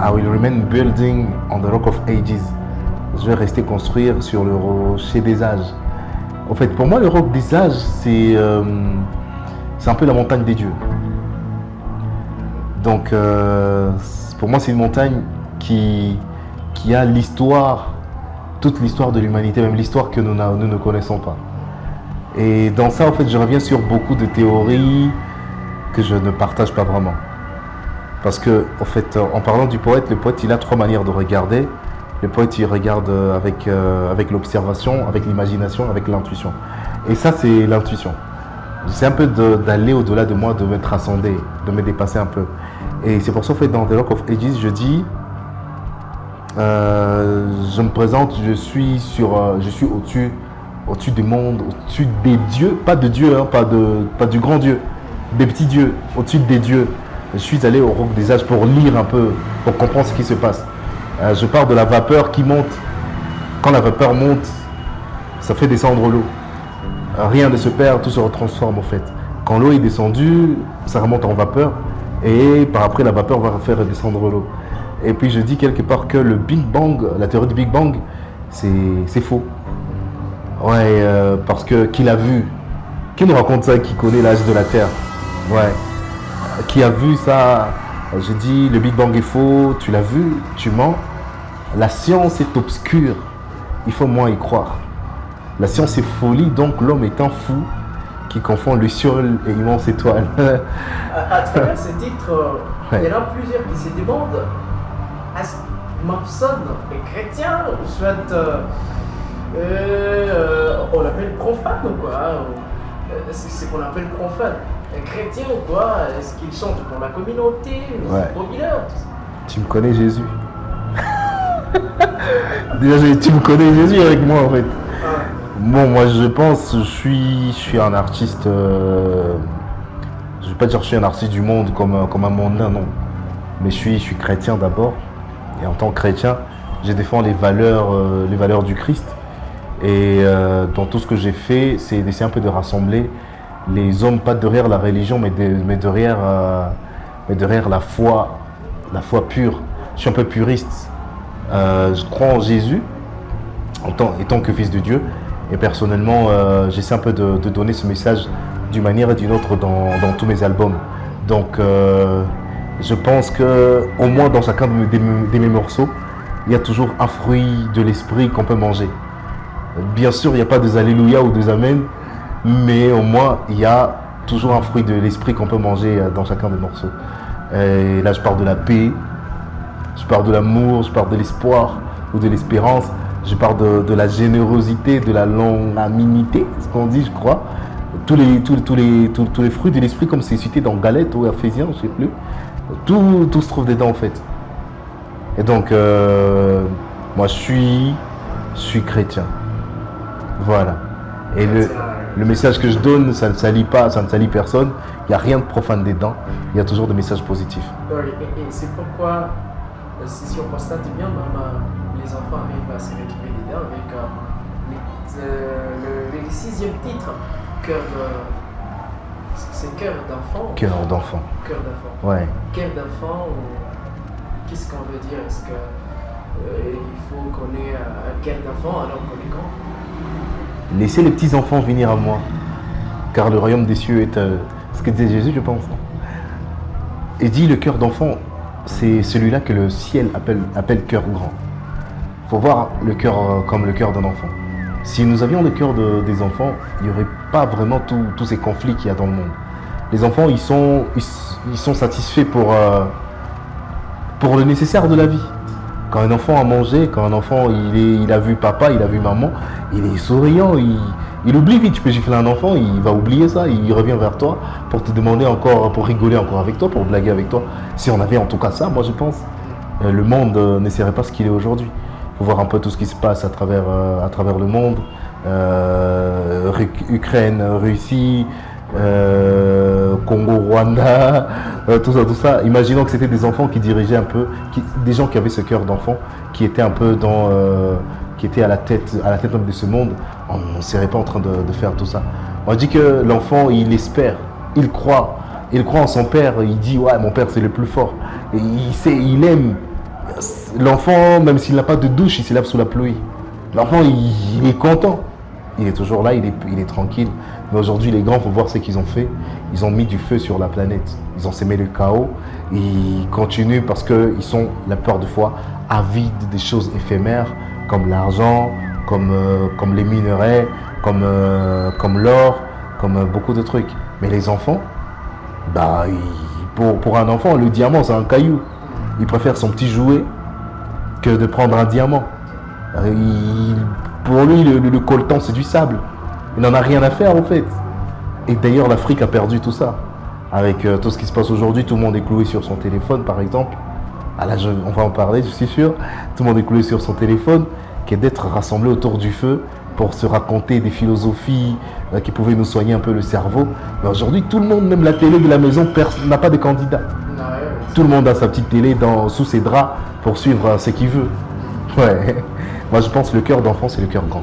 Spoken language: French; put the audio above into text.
I will remain building on the rock of ages. Je vais rester construire sur le rocher des âges. En fait, pour moi, le roc des âges, c'est un peu la montagne des dieux. Donc, pour moi, c'est une montagne qui a l'histoire, toute l'histoire de l'humanité, même l'histoire que nous ne connaissons pas. Et dans ça, en fait, je reviens sur beaucoup de théories que je ne partage pas vraiment. Parce que, en fait, en parlant du poète, le poète, il a trois manières de regarder. Le poète, il regarde avec l'observation, avec l'imagination, avec l'intuition. Et ça, c'est l'intuition. C'est un peu d'aller au-delà de moi, de me transcender, de me dépasser un peu. Et c'est pour ça, en fait, dans The Rock of Ages, je dis, je me présente, je suis au-dessus du monde, au-dessus des dieux, pas de Dieu, hein, pas du grand Dieu, des petits dieux, au-dessus des dieux. Je suis allé au roc des âges pour lire un peu, pour comprendre ce qui se passe. Je parle de la vapeur qui monte. Quand la vapeur monte, ça fait descendre l'eau. Rien ne se perd, tout se retransforme en fait. Quand l'eau est descendue, ça remonte en vapeur et par après la vapeur va faire redescendre l'eau. Et puis je dis quelque part que le Big Bang, la théorie du Big Bang, c'est faux. Ouais, parce que qui l'a vu? Qui nous raconte ça, qui connaît l'âge de la Terre? Ouais. Qui a vu ça? Je dis le Big Bang est faux, tu l'as vu, tu mens. La science est obscure, il faut moins y croire. La science est folie, donc l'homme est un fou qui confond le ciel et immense étoile. À travers ce titre, il y en a plusieurs qui se demandent est-ce que Mopson est chrétien ou soit on l'appelle profane ou quoi? C'est ce qu'on appelle profane. Chrétien ou quoi? Est-ce qu'ils chantent pour la communauté? Ouais. Pour mineurs? Tu me connais Jésus. Déjà, tu me connais Jésus avec moi en fait. Bon, moi je pense, je suis un artiste, je vais pas dire que je suis un artiste du monde comme un mondain, non. Mais je suis chrétien d'abord. Et en tant que chrétien, je défends les valeurs du Christ. Et dans tout ce que j'ai fait, c'est d'essayer un peu de rassembler les hommes, pas derrière la religion, mais derrière la foi pure. Je suis un peu puriste. Je crois en Jésus, étant que fils de Dieu. Et personnellement, j'essaie un peu de donner ce message d'une manière et d'une autre dans tous mes albums. Donc, je pense qu'au moins dans chacun de mes morceaux, il y a toujours un fruit de l'esprit qu'on peut manger. Bien sûr, il n'y a pas des alléluia ou des amen, mais au moins, il y a toujours un fruit de l'esprit qu'on peut manger dans chacun des morceaux. Et là, je parle de la paix, je parle de l'amour, je parle de l'espoir ou de l'espérance, je parle de la générosité, de la longanimité, ce qu'on dit, je crois. Tous les fruits de l'esprit, comme c'est cité dans Galète ou Ephésiens, je ne sais plus, tout se trouve dedans en fait. Et donc, moi, je suis chrétien. Voilà. Et le message que je donne, ça ne salit pas, ça ne salit personne. Il n'y a rien de profane dedans. Il y a toujours des messages positifs. Et c'est pourquoi, si on constate bien, même les enfants arrivent à se retrouver dedans avec le sixième titre, c'est Cœur d'enfant. Cœur d'enfant. Cœur d'enfant. Ouais. Cœur d'enfant, qu'est-ce qu'on veut dire? Est-ce qu'il faut qu'on ait un cœur d'enfant alors qu'on est grand? Laissez les petits enfants venir à moi, car le royaume des cieux est ce que disait Jésus, je pense. Et dit le cœur d'enfant, c'est celui-là que le ciel appelle cœur grand. Il faut voir le cœur comme le cœur d'un enfant. Si nous avions le cœur des enfants, il n'y aurait pas vraiment tous ces conflits qu'il y a dans le monde. Les enfants, ils sont satisfaits pour le nécessaire de la vie. Quand un enfant a mangé, quand un enfant il a vu papa, il a vu maman, il est souriant, il oublie vite. Tu peux gifler un enfant, il va oublier ça, il revient vers toi pour te demander encore, pour rigoler encore avec toi, pour blaguer avec toi. Si on avait en tout cas ça, moi je pense, le monde ne serait pas ce qu'il est aujourd'hui. Il faut voir un peu tout ce qui se passe à travers le monde, Ukraine, Russie, Congo, Rwanda, tout ça. Imaginons que c'était des enfants qui dirigeaient un peu, des gens qui avaient ce cœur d'enfant, qui étaient un peu qui étaient à la tête même de ce monde. On ne serait pas en train de faire tout ça. On dit que l'enfant, il espère, il croit en son père. Il dit ouais, mon père c'est le plus fort. Et il aime l'enfant, même s'il n'a pas de douche, il se lave sous la pluie. L'enfant, il est content. Il est toujours là, il est tranquille. Mais aujourd'hui, les grands, il faut voir ce qu'ils ont fait. Ils ont mis du feu sur la planète. Ils ont sémé le chaos. Ils continuent parce qu'ils sont, la plupart des fois, avides des choses éphémères, comme l'argent, comme les minerais, comme l'or, comme beaucoup de trucs. Mais les enfants, bah, pour un enfant, le diamant, c'est un caillou. Il préfère son petit jouet que de prendre un diamant. Pour lui, le coltan, c'est du sable. Il n'en a rien à faire, en fait. Et d'ailleurs, l'Afrique a perdu tout ça. Avec tout ce qui se passe aujourd'hui, tout le monde est cloué sur son téléphone, par exemple. Ah là, on va en parler, je suis sûr. Tout le monde est cloué sur son téléphone, qui est d'être rassemblé autour du feu pour se raconter des philosophies qui pouvaient nous soigner un peu le cerveau. Mais aujourd'hui, tout le monde, même la télé de la maison, n'a pas de candidat. Tout le monde a sa petite télé sous ses draps pour suivre ce qu'il veut. Ouais. Moi, je pense que le cœur d'enfant, c'est le cœur grand.